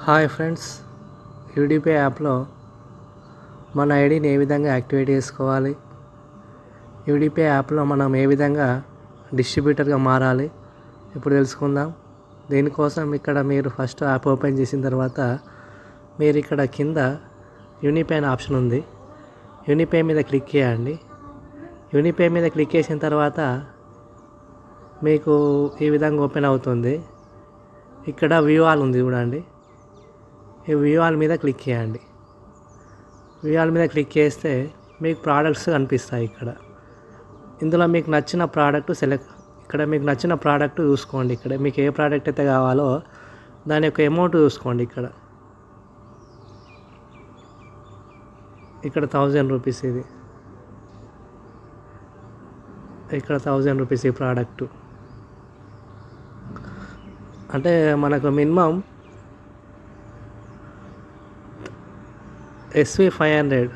Hi friends, యూడిపే యాప్లో మన ఐడిని ఏ విధంగా యాక్టివేట్ చేసుకోవాలి, యూడిపే యాప్లో మనం ఏ విధంగా డిస్ట్రిబ్యూటర్గా మారాలి ఇప్పుడు తెలుసుకుందాం. దీనికోసం ఇక్కడ మీరు ఫస్ట్ యాప్ ఓపెన్ చేసిన తర్వాత మీరు ఇక్కడ కింద యూనిపే అనే ఆప్షన్ ఉంది. యూనిపే మీద క్లిక్ చేయండి. యూనిపే మీద క్లిక్ చేసిన తర్వాత మీకు ఈ విధంగా ఓపెన్ అవుతుంది. ఇక్కడ వ్యూ ఆల్ ఉంది చూడండి. ఈ వ్యూ ఆల్ మీద క్లిక్ చేయండి. వ్యూ ఆల్ మీద క్లిక్ చేస్తే మీకు ప్రోడక్ట్స్ కనిపిస్తాయి. ఇందులో మీకు నచ్చిన ప్రోడక్ట్ మీకు నచ్చిన ప్రోడక్ట్ చూసుకోండి. ఇక్కడ మీకు ఏ ప్రోడక్ట్ అయితే కావాలో దాని యొక్క అమౌంట్ చూసుకోండి. ఇక్కడ 1000 రూపీస్ ఇది. ఇక్కడ 1000 రూపీస్ ఈ ప్రోడక్ట్. అంటే మనకు మినిమం SV 500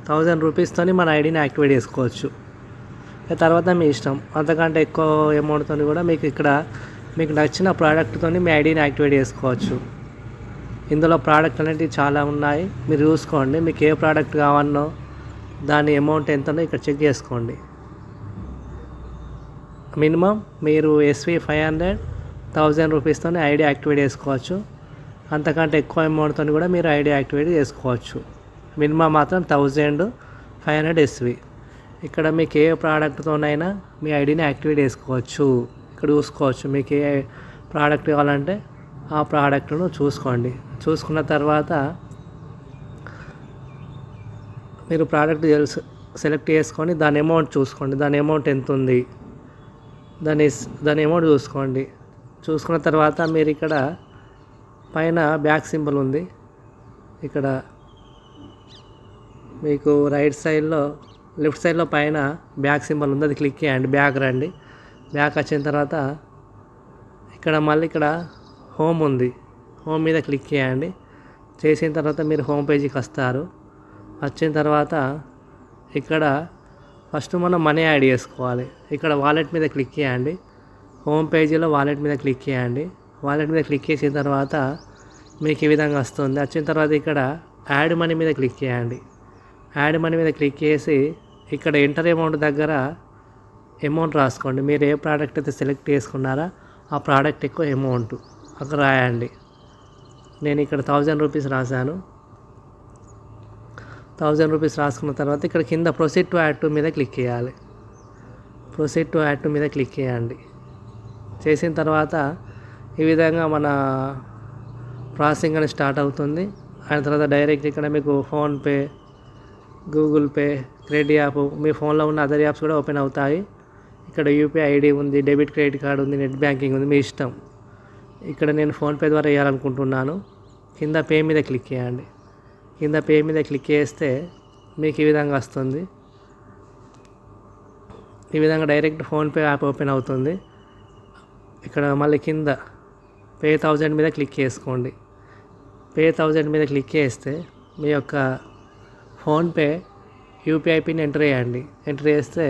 1000 రూపీస్తో మన ఐడిని యాక్టివేట్ చేసుకోవచ్చు. తర్వాత మీ ఇష్టం, అంతకంటే ఎక్కువ అమౌంట్తో కూడా మీకు నచ్చిన ప్రోడక్ట్తో మీ ఐడిని యాక్టివేట్ చేసుకోవచ్చు. ఇందులో ప్రోడక్ట్ అనేవి చాలా ఉన్నాయి, మీరు చూసుకోండి. మీకు ఏ ప్రోడక్ట్ కావాలనో దాని అమౌంట్ ఎంతనో ఇక్కడ చెక్ చేసుకోండి. మినిమం మీరు SV 500 1000 రూపీస్తో ఐడి యాక్టివేట్ చేసుకోవచ్చు. అంతకంటే ఎక్కువ అమౌంట్తో కూడా మీరు ఐడి యాక్టివేట్ చేసుకోవచ్చు. మినిమం మాత్రం 1500 SV. ఇక్కడ మీకు ఏ ప్రోడక్ట్తోనైనా మీ ఐడిని యాక్టివేట్ చేసుకోవచ్చు. ఇక్కడ చూసుకోవచ్చు, మీకు ఏ ప్రోడక్ట్ కావాలంటే ఆ ప్రోడక్ట్ను చూసుకోండి. చూసుకున్న తర్వాత మీరు ప్రోడక్ట్ సెలెక్ట్ చేసుకొని దాని అమౌంట్ చూసుకోండి. దాని అమౌంట్ ఎంత ఉంది దాని అమౌంట్ చూసుకోండి. చూసుకున్న తర్వాత మీరు ఇక్కడ పైన బ్యాక్ సింబల్ ఉంది. ఇక్కడ మీకు లెఫ్ట్ సైడ్లో పైన బ్యాక్ సింబల్ ఉంది, అది క్లిక్ చేయండి. బ్యాక్ రండి. బ్యాక్ వచ్చిన తర్వాత ఇక్కడ హోమ్ ఉంది. హోమ్ మీద క్లిక్ చేయండి. చేసిన తర్వాత మీరు హోమ్ పేజీకి వస్తారు. వచ్చిన తర్వాత ఇక్కడ ఫస్ట్ మనం మనీ యాడ్ చేసుకోవాలి. ఇక్కడ వాలెట్ మీద క్లిక్ చేయండి. హోమ్ పేజీలో వాలెట్ మీద క్లిక్ చేయండి. వాలెట్ మీద క్లిక్ చేసిన తర్వాత మీకు ఈ విధంగా వస్తుంది. వచ్చిన తర్వాత ఇక్కడ యాడ్ మనీ మీద క్లిక్ చేయండి. యాడ్ మనీ మీద క్లిక్ చేసి ఇక్కడ ఎంటర్ అమౌంట్ దగ్గర అమౌంట్ రాసుకోండి. మీరు ఏ ప్రోడక్ట్ అయితే సెలెక్ట్ చేసుకున్నారో ఆ ప్రోడక్ట్ ఎక్కువ అమౌంట్ అక్కడ రాయండి. నేను ఇక్కడ 1000 రూపీస్ రాశాను. 1000 రూపీస్ రాసుకున్న తర్వాత ఇక్కడ కింద ప్రొసీడ్ టు యాడ్ టు మీద క్లిక్ చేయాలి. ప్రొసీడ్ టు యాడ్ టు మీద క్లిక్ చేయండి. చేసిన తర్వాత ఈ విధంగా మన ప్రాసెసింగ్ అనేది స్టార్ట్ అవుతుంది. అయిన తర్వాత డైరెక్ట్ ఇక్కడ మీకు PhonePe, Google Pay, credit app, మీ ఫోన్లో ఉన్న అదర్ యాప్స్ కూడా ఓపెన్ అవుతాయి. ఇక్కడ యూపీఐ ఐడి ఉంది, డెబిట్ క్రెడిట్ కార్డు ఉంది, నెట్ బ్యాంకింగ్ ఉంది, మీ ఇష్టం. ఇక్కడ నేను ఫోన్పే ద్వారా వేయాలనుకుంటున్నాను. కింద పే మీద క్లిక్ చేయండి. కింద పే మీద క్లిక్ చేస్తే మీకు ఈ విధంగా వస్తుంది. ఈ విధంగా డైరెక్ట్ ఫోన్పే యాప్ ఓపెన్ అవుతుంది. ఇక్కడ మళ్ళీ కింద పే 1000 మీద క్లిక్ చేసుకోండి. పే 1000 మీద క్లిక్ చేస్తే మీ యొక్క ఫోన్పే యూపీఐ పిన్ ఎంటర్ చేయండి. ఎంటర్ చేస్తే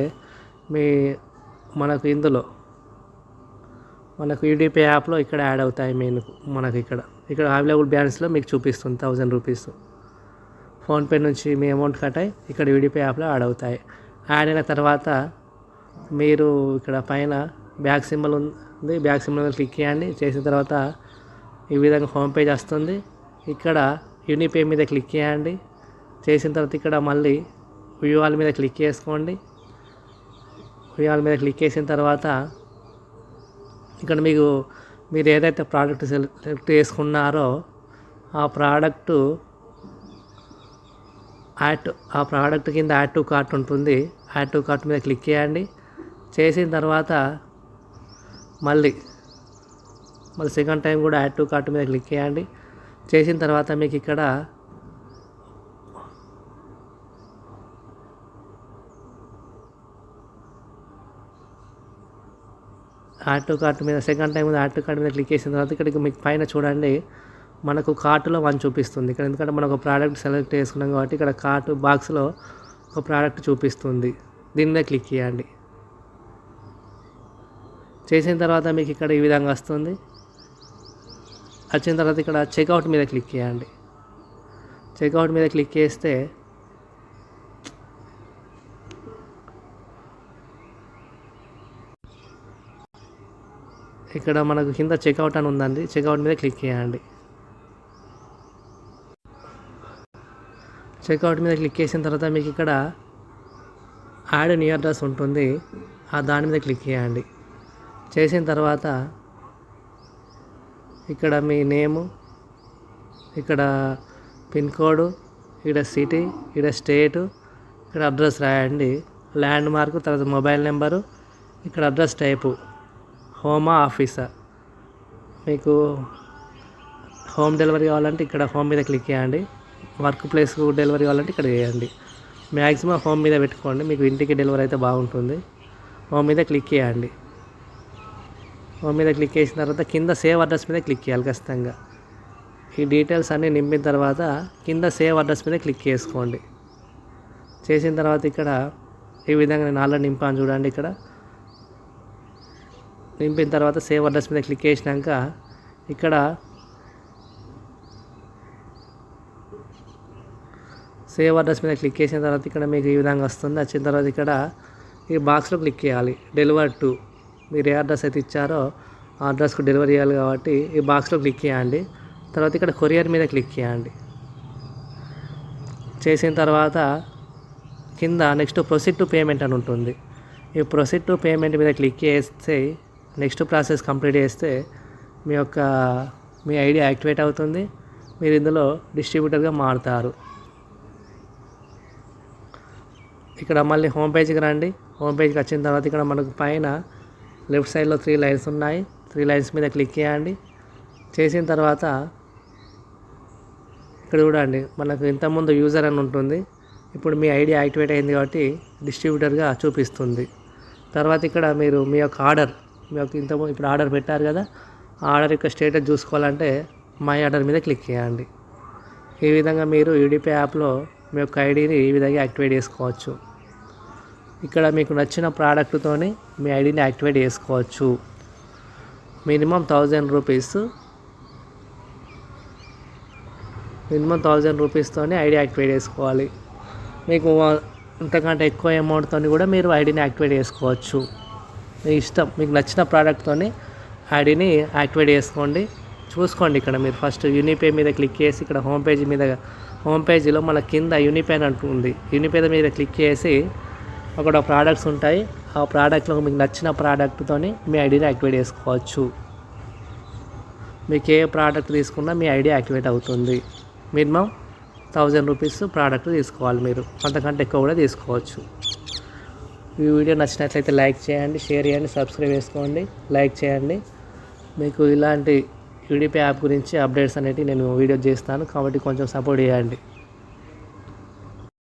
మనకు యూడిపే యాప్లో ఇక్కడ యాడ్ అవుతాయి. మనకు ఇక్కడ అవైలబుల్ బ్యాలెన్స్లో మీకు చూపిస్తుంది 1000 రూపీస్. ఫోన్పే నుంచి మీ అమౌంట్ కట్ అయ్యి ఇక్కడ యూడిపే యాప్లో యాడ్ అవుతాయి. యాడ్ అయిన తర్వాత మీరు ఇక్కడ పైన బ్యాక్ సింబల్ ఉంది, బ్యాక్ సింబల్ మీద క్లిక్ చేయండి. చేసిన తర్వాత ఈ విధంగా హోమ్ పేజ్ వస్తుంది. ఇక్కడ యూనిపే మీద క్లిక్ చేయండి. చేసిన తర్వాత ఇక్కడ మళ్ళీ వ్యూ ఆల్ మీద క్లిక్ చేసుకోండి. వ్యూ ఆల్ మీద క్లిక్ చేసిన తర్వాత ఇక్కడ మీరు ఏదైతే ప్రోడక్ట్ సెలెక్ట్ చేసుకున్నారో ఆ ప్రోడక్ట్ కింద యాడ్ టు కార్ట్ ఉంటుంది. యాడ్ టు కార్ట్ మీద క్లిక్ చేయండి. చేసిన తర్వాత మళ్ళీ సెకండ్ టైం కూడా యాడ్ టు కార్ట్ మీద క్లిక్ చేయండి. చేసిన తర్వాత మీకు ఇక్కడ యాడ్ టు కార్ట్ మీద second time add to cart మీద క్లిక్ చేసిన తర్వాత ఇక్కడ మీకు పైన చూడండి, మనకు కార్టులో 1 చూపిస్తుంది. ఇక్కడ ఎందుకంటే మనం ఒక ప్రోడక్ట్ సెలెక్ట్ చేసుకున్నాం కాబట్టి ఇక్కడ కార్ట్ బాక్స్లో ఒక ప్రోడక్ట్ చూపిస్తుంది. దీని మీద క్లిక్ చేయండి. చేసిన తర్వాత మీకు ఇక్కడ ఈ విధంగా వస్తుంది. వచ్చిన తర్వాత ఇక్కడ చెక్అవుట్ మీద క్లిక్ చేయండి. చెక్అవుట్ మీద క్లిక్ చేస్తే ఇక్కడ మనకు కింద చెక్అవుట్ అని ఉందండి. చెక్అవుట్ మీద క్లిక్ చేయండి. చెక్అవుట్ మీద క్లిక్ చేసిన తర్వాత మీకు ఇక్కడ యాడ్ న్యూ అడ్రస్ ఉంటుంది. దాని మీద క్లిక్ చేయండి. చేసిన తర్వాత ఇక్కడ మీ నేము, ఇక్కడ పిన్ కోడ్, ఇక్కడ సిటీ, ఇక్కడ స్టేటు, ఇక్కడ అడ్రస్ రాయండి. ల్యాండ్ మార్క్, తర్వాత మొబైల్ నెంబరు, ఇక్కడ అడ్రస్ టైపు హోమా ఆఫీసా. మీకు హోమ్ డెలివరీ కావాలంటే ఇక్కడ హోమ్ మీద క్లిక్ చేయండి. వర్క్ ప్లేస్కు డెలివరీ కావాలంటే ఇక్కడ చేయండి. మ్యాక్సిమం హోమ్ మీద పెట్టుకోండి, మీకు ఇంటికి డెలివరీ అయితే బాగుంటుంది. హోమ్ మీద క్లిక్ చేయండి. హోమ్ మీద క్లిక్ చేసిన తర్వాత కింద సేవ్ అడ్రస్ మీద క్లిక్ చేయాలి ఖచ్చితంగా. ఈ డీటెయిల్స్ అన్నీ నింపిన తర్వాత కింద సేవ్ అడ్రస్ మీద క్లిక్ చేసుకోండి. చేసిన తర్వాత ఇక్కడ ఈ విధంగా నేను ఆల్రెడీ నింపాను చూడండి. ఇక్కడ నింపిన తర్వాత సేవ్ అడ్రస్ మీద క్లిక్ చేసినాక ఇక్కడ సేవ్ అడ్రస్ మీద క్లిక్ చేసిన తర్వాత ఇక్కడ మీకు ఈ విధంగా వస్తుంది. వచ్చిన తర్వాత ఇక్కడ ఈ బాక్స్లో క్లిక్ చేయాలి. డెలివర్ టు, మీరు ఏ అడ్రస్ అయితే ఇచ్చారో ఆ అడ్రస్కు డెలివరీ చేయాలి కాబట్టి ఈ బాక్స్లో క్లిక్ చేయండి. తర్వాత ఇక్కడ కొరియర్ మీద క్లిక్ చేయండి. చేసిన తర్వాత కింద నెక్స్ట్ ప్రొసీడ్ టు పేమెంట్ అని ఉంటుంది. ఈ ప్రొసీడ్ టు పేమెంట్ మీద క్లిక్ చేస్తే నెక్స్ట్ ప్రాసెస్ కంప్లీట్ చేస్తే మీ ఐడి యాక్టివేట్ అవుతుంది. మీరు ఇందులో డిస్ట్రిబ్యూటర్గా మారుతారు. ఇక్కడ మళ్ళీ హోమ్ పేజ్కి రండి. హోమ్ పేజ్కి వచ్చిన తర్వాత ఇక్కడ మనకు పైన లెఫ్ట్ సైడ్లో 3 లైన్స్ ఉన్నాయి. 3 లైన్స్ మీద క్లిక్ చేయండి. చేసిన తర్వాత ఇక్కడ చూడండి మనకు ఇంతకుముందు యూజర్ అని ఉంటుంది. ఇప్పుడు మీ ఐడి యాక్టివేట్ అయింది కాబట్టి డిస్ట్రిబ్యూటర్గా చూపిస్తుంది. తర్వాత ఇక్కడ మీరు మీ యొక్క ఆర్డర్, ఇంతకుముందు ఇప్పుడు ఆర్డర్ పెట్టారు కదా, ఆ ఆర్డర్ యొక్క స్టేటస్ చూసుకోవాలంటే మై ఆర్డర్ మీద క్లిక్ చేయండి. ఈ విధంగా మీరు యూడిపే యాప్లో మీ యొక్క ఐడిని ఈ విధంగా యాక్టివేట్ చేసుకోవచ్చు. ఇక్కడ మీకు నచ్చిన ప్రోడక్ట్తోని మీ ఐడిని యాక్టివేట్ చేసుకోవచ్చు. మినిమం 1000 రూపీస్తోని ఐడి యాక్టివేట్ చేసుకోవాలి. మీకు ఇంతకంటే ఎక్కువ అమౌంట్తో కూడా మీరు ఐడిని యాక్టివేట్ చేసుకోవచ్చు. మీ ఇష్టం, మీకు నచ్చిన ప్రోడక్ట్తోని ఐడిని యాక్టివేట్ చేసుకోండి. చూసుకోండి ఇక్కడ మీరు ఫస్ట్ యూనిపే మీద క్లిక్ చేసి ఇక్కడ హోమ్ పేజీలో మన కింద యూనిపే అని ఉంటుంది. యూనిపే మీద క్లిక్ చేసి అక్కడ ప్రోడక్ట్స్ ఉంటాయి. ఆ ప్రోడక్ట్లో మీకు నచ్చిన ప్రోడక్ట్తోని మీ ఐడిని యాక్టివేట్ చేసుకోవచ్చు. మీకు ఏ ప్రోడక్ట్ తీసుకున్నా మీ ఐడి యాక్టివేట్ అవుతుంది. మినిమం 1000 రూపీస్ ప్రోడక్ట్ తీసుకోవాలి. మీరు అంతకంటే ఎక్కువ కూడా తీసుకోవచ్చు. ఈ వీడియో నచ్చినట్లయితే లైక్ చేయండి, షేర్ చేయండి, సబ్స్క్రైబ్ చేసుకోండి, లైక్ చేయండి. మీకు ఇలాంటి యూడిపే యాప్ గురించి అప్డేట్స్ అనేవి నేను వీడియో చేస్తాను కాబట్టి కొంచెం సపోర్ట్ చేయండి.